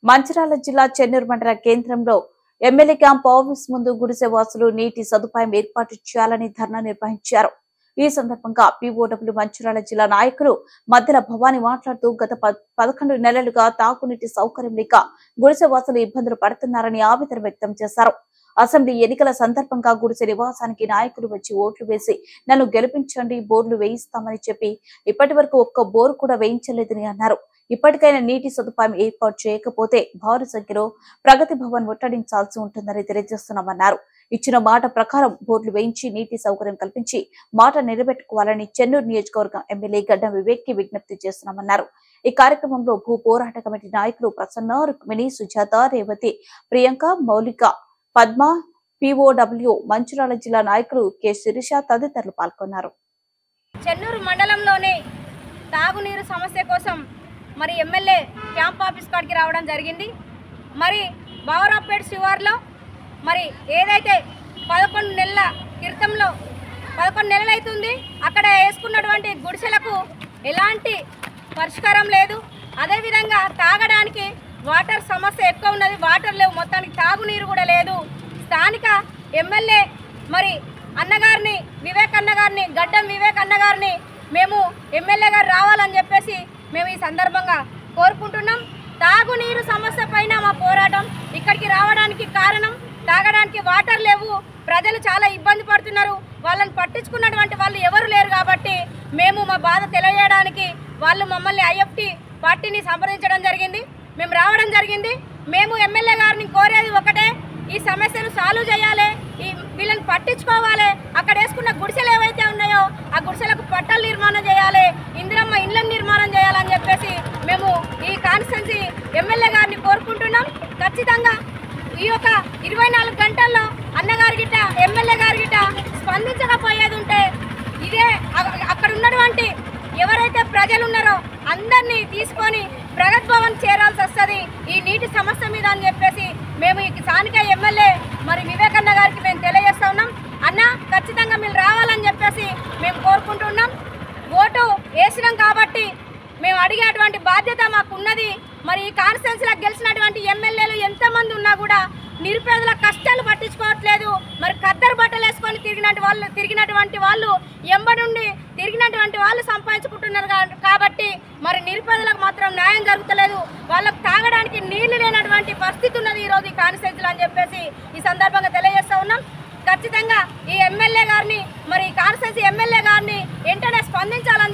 మంచిర్యాల జిల్లా చెన్నూరు మండల కేంద్రంలో ఎమ్మెల్యే క్యాంప్ ఆఫీస్ ముందు గుడిసె వాసులు నీటి సదుపాయం ఏర్పాటు చేయాలని ధర్నా నిర్వహించారు. ఈ సందర్భంగా పీఓడబ్ల్యూ మంచిర్యాల జిల్లా నాయకులు మధ్యల భవానీ మాట్లాడుతూ గత 11 నెలలుగా తాగునీటి సౌకర్యం లేక గుడిసె వాసులు ఇబ్బందులు పడుతున్నారని ఆవేదన వ్యక్తం చేశారు. అసెంబ్లీ ఎన్నికల సందర్భంగా గుడిసె నివాసానికి నాయకులు వచ్చి ఓట్లు వేసి నన్ను గెలిపించండి, బోర్లు వేయిస్తామని చెప్పి ఇప్పటి వరకు ఒక్క బోరు కూడా వేయించలేదని అన్నారు. ఇప్పటికైనా నీటి సదుపాయం ఏర్పాటు చేయకపోతే భారీ సంఖ్యలో ప్రగతి భవన్ ముట్టడించాల్సి ఉంటుందని తెలియజేస్తున్నామన్నారు. ఇచ్చిన మాట ప్రకారం బోర్లు వేయించి నీటి సౌకర్యం కల్పించి మాట నిలబెట్టుకోవాలని చెన్నూరు నియోజకవర్గం ఎమ్మెల్యే గడ్డం వివేక్ కి విజ్ఞప్తి చేస్తున్నామన్నారు. ఈ కార్యక్రమంలో భూ పోరాట కమిటీ నాయకులు ప్రసన్న, రుక్మిణి, సుజాత, రేవతి, ప్రియాంక, మౌలిక, పద్మ, పీఓడబ్ల్యూ మంచిర్యాల జిల్లా నాయకులు కె శిరీష తదితరులు పాల్గొన్నారు. చెన్నూరు మండలంలోని తాగునీరు సమస్య కోసం మరి ఎమ్మెల్యే క్యాంప్ ఆఫీస్ కాడికి రావడం జరిగింది. మరి బావరాపేట శివార్లో మరి ఏదైతే 11 నెలల క్రితంలో 11 నెలలు అవుతుంది అక్కడ వేసుకున్నటువంటి గుడిసెలకు ఎలాంటి పరిష్కారం లేదు. అదేవిధంగా తాగడానికి వాటర్ సమస్య ఎక్కువ ఉన్నది, వాటర్ లేవు, మొత్తానికి తాగునీరు కూడా లేదు. స్థానిక ఎమ్మెల్యే మరి అన్నగారిని గడ్డం వివేక్ అన్నగారిని మేము ఎమ్మెల్యే గారు రావాలని చెప్పేసి మేము ఈ సందర్భంగా కోరుకుంటున్నాం. తాగునీరు సమస్య పైన మా పోరాటం. ఇక్కడికి రావడానికి కారణం తాగడానికి వాటర్ లేవు, ప్రజలు చాలా ఇబ్బంది పడుతున్నారు, వాళ్ళని పట్టించుకున్నటువంటి వాళ్ళు ఎవరు లేరు కాబట్టి మేము మా బాధ తెలియజేయడానికి వాళ్ళు మమ్మల్ని ఐఎఫ్టీ పార్టీని సంప్రదించడం జరిగింది. మేము రావడం జరిగింది. మేము ఎమ్మెల్యే గారిని కోరేది ఒకటే, ఈ సమస్యను సాల్వ్ చేయాలి, వీళ్ళని పట్టించుకోవాలి. అక్కడ వేసుకున్న గుడిసెలు ఏవైతే ఉన్నాయో ఆ గుడిసెలకు పట్టాలు నిర్మాణం చేయాలి, ఇందిరమ్మ ఇండ్లను నిర్మాణం చేయాలని చెప్పేసి మేము ఈ కాన్స్టిట్యున్సీ ఎమ్మెల్యే గారిని కోరుకుంటున్నాం. ఖచ్చితంగా ఈ యొక్క 24 గంటల్లో అన్నగారి గిట్ట ఎమ్మెల్యే గారి గిట్ట స్పందించకపోయేది ఉంటే ఇదే అక్కడ ఉన్నటువంటి ఎవరైతే ప్రజలు ఉన్నారో అందరినీ తీసుకొని ప్రగతి భవన్ చేరాల్సి వస్తుంది ఈ నీటి సమస్య మీద అని చెప్పేసి మేము ఈ స్థానిక ఎమ్మెల్యే మరి వివేక్ అన్న గారికి మేము తెలియజేస్తా ఉన్నాం. అన్న ఖచ్చితంగా మీరు రావాలని చెప్పేసి మేము కోరుకుంటున్నాం. ఓటు వేసినాం కాబట్టి మేము అడిగేటువంటి బాధ్యత మాకు ఉన్నది. మరి ఈ కాన్స్టిట్యున్సీలో గెలిచినటువంటి ఎమ్మెల్యేలు ఎంతమంది ఉన్నా కూడా నిరుపేదల కష్టాలు పట్టించుకోవట్లేదు. మరి ఖద్దరు బట్టలు వేసుకొని తిరిగినటువంటి వాళ్ళు ఎంబడుండి తిరిగినటువంటి వాళ్ళు సంపాదించుకుంటున్నారు కాబట్టి మరి నిరుపేదలకు మాత్రం న్యాయం జరుగుతలేదు. వాళ్ళకు తాగడానికి నీళ్లు లేనటువంటి పరిస్థితి ఉన్నది ఈరోజు ఈ కాన్స్టిట్యున్సీలో అని చెప్పేసి ఈ సందర్భంగా తెలియజేస్తా ఉన్నాం. ఖచ్చితంగా ఈ ఎమ్మెల్యే గారిని మరి కాన్స్టిట్యున్సీ ఎమ్మెల్యే గారిని వెంటనే స్పందించాలని